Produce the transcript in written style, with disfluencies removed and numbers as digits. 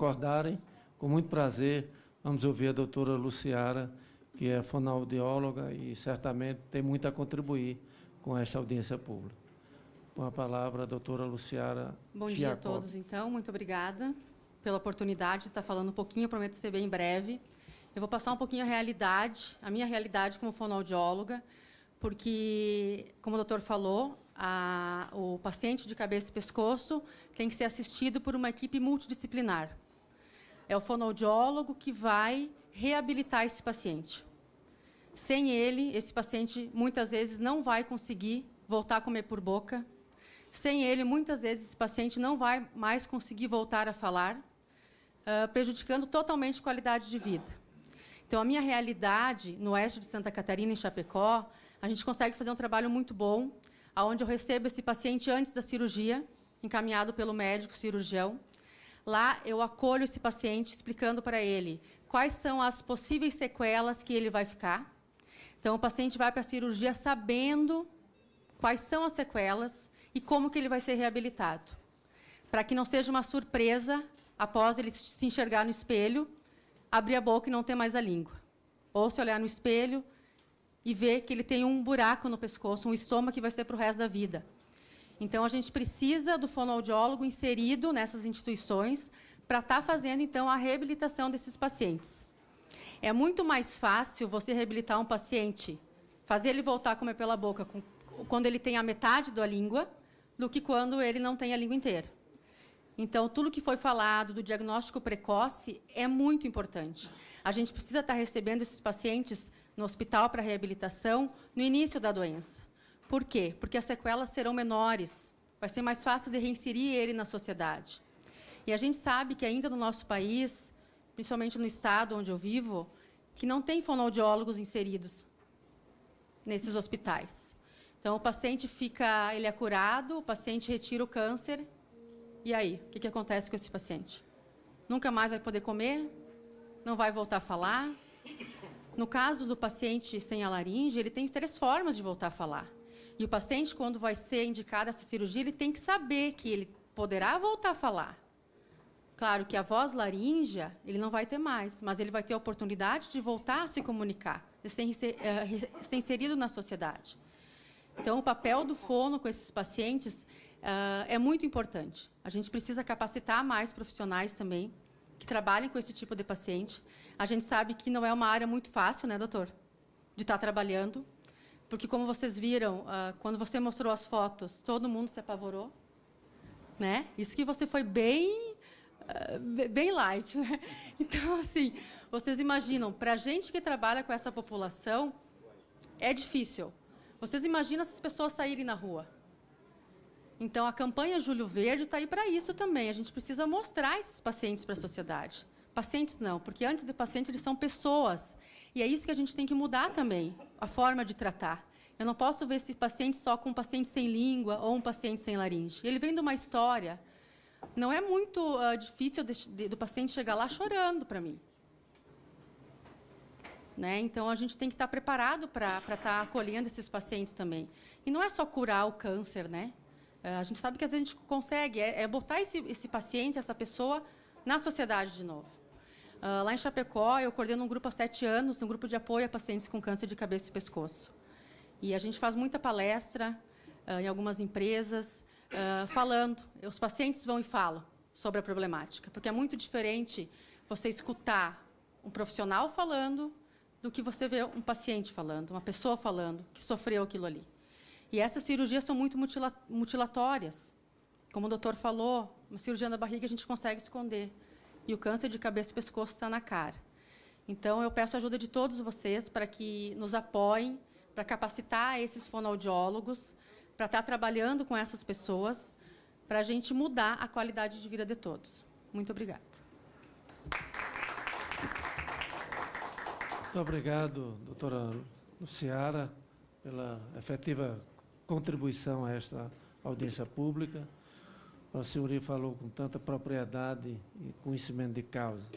concordarem, com muito prazer, vamos ouvir a doutora Luciara, que é fonoaudióloga e certamente tem muito a contribuir com esta audiência pública. Com a palavra, a doutora Luciara. Bom dia a todos, então. Muito obrigada pela oportunidade de estar falando um pouquinho, prometo ser bem breve. Eu vou passar um pouquinho a minha realidade como fonoaudióloga, porque, como o doutor falou, o paciente de cabeça e pescoço tem que ser assistido por uma equipe multidisciplinar. É o fonoaudiólogo que vai reabilitar esse paciente. Sem ele, esse paciente muitas vezes não vai conseguir voltar a comer por boca. Sem ele, muitas vezes, esse paciente não vai mais conseguir voltar a falar, prejudicando totalmente a qualidade de vida. Então, a minha realidade, no oeste de Santa Catarina, em Chapecó, a gente consegue fazer um trabalho muito bom, onde eu recebo esse paciente antes da cirurgia, encaminhado pelo médico cirurgião. Lá, eu acolho esse paciente, explicando para ele quais são as possíveis sequelas que ele vai ficar. Então, o paciente vai para a cirurgia sabendo quais são as sequelas e como que ele vai ser reabilitado. Para que não seja uma surpresa, após ele se enxergar no espelho, abrir a boca e não ter mais a língua. Ou se olhar no espelho e ver que ele tem um buraco no pescoço, um estômago que vai ser para o resto da vida. Então, a gente precisa do fonoaudiólogo inserido nessas instituições para estar fazendo, então, a reabilitação desses pacientes. É muito mais fácil você reabilitar um paciente, fazer ele voltar a comer pela boca quando ele tem a metade da língua, do que quando ele não tem a língua inteira. Então, tudo que foi falado do diagnóstico precoce é muito importante. A gente precisa estar recebendo esses pacientes no hospital para reabilitação no início da doença. Por quê? Porque as sequelas serão menores. Vai ser mais fácil de reinserir ele na sociedade. E a gente sabe que ainda no nosso país, principalmente no estado onde eu vivo, que não tem fonoaudiólogos inseridos nesses hospitais. Então, o paciente ele é curado, o paciente retira o câncer. E aí, o que acontece com esse paciente? Nunca mais vai poder comer? Não vai voltar a falar? No caso do paciente sem a laringe, ele tem 3 formas de voltar a falar. E o paciente, quando vai ser indicado essa cirurgia, ele tem que saber que ele poderá voltar a falar. Claro que a voz laríngea, ele não vai ter mais, mas ele vai ter a oportunidade de voltar a se comunicar, de ser inserido na sociedade. Então, o papel do fono com esses pacientes é muito importante. A gente precisa capacitar mais profissionais também, que trabalhem com esse tipo de paciente. A gente sabe que não é uma área muito fácil, né, doutor? De estar trabalhando. Porque, como vocês viram, quando você mostrou as fotos, todo mundo se apavorou. Né? Isso que você foi bem light. Né? Então, assim, vocês imaginam, para a gente que trabalha com essa população, é difícil. Vocês imaginam essas pessoas saírem na rua. Então, a campanha Julho Verde está aí para isso também. A gente precisa mostrar esses pacientes para a sociedade. Pacientes não, porque antes de paciente eles são pessoas. E é isso que a gente tem que mudar também, a forma de tratar. Eu não posso ver esse paciente só com um paciente sem língua ou um paciente sem laringe. Ele vem de uma história. Não é muito difícil do paciente chegar lá chorando para mim. Né? Então, a gente tem que estar preparado para estar acolhendo esses pacientes também. E não é só curar o câncer, né? A gente sabe que às vezes a gente consegue, botar esse paciente, essa pessoa, na sociedade de novo. Lá em Chapecó, eu coordeno um grupo há 7 anos, um grupo de apoio a pacientes com câncer de cabeça e pescoço. E a gente faz muita palestra em algumas empresas, falando. Os pacientes vão e falam sobre a problemática, porque é muito diferente você escutar um profissional falando do que você ver um paciente falando, uma pessoa falando que sofreu aquilo ali. E essas cirurgias são muito mutilatórias. Como o doutor falou, uma cirurgia na barriga a gente consegue esconder. E o câncer de cabeça e pescoço está na cara. Então, eu peço a ajuda de todos vocês para que nos apoiem, para capacitar esses fonoaudiólogos, para estar trabalhando com essas pessoas, para a gente mudar a qualidade de vida de todos. Muito obrigada. Muito obrigado, doutora Luciara, pela efetiva contribuição a esta audiência pública. A senhoria falou com tanta propriedade e conhecimento de causa.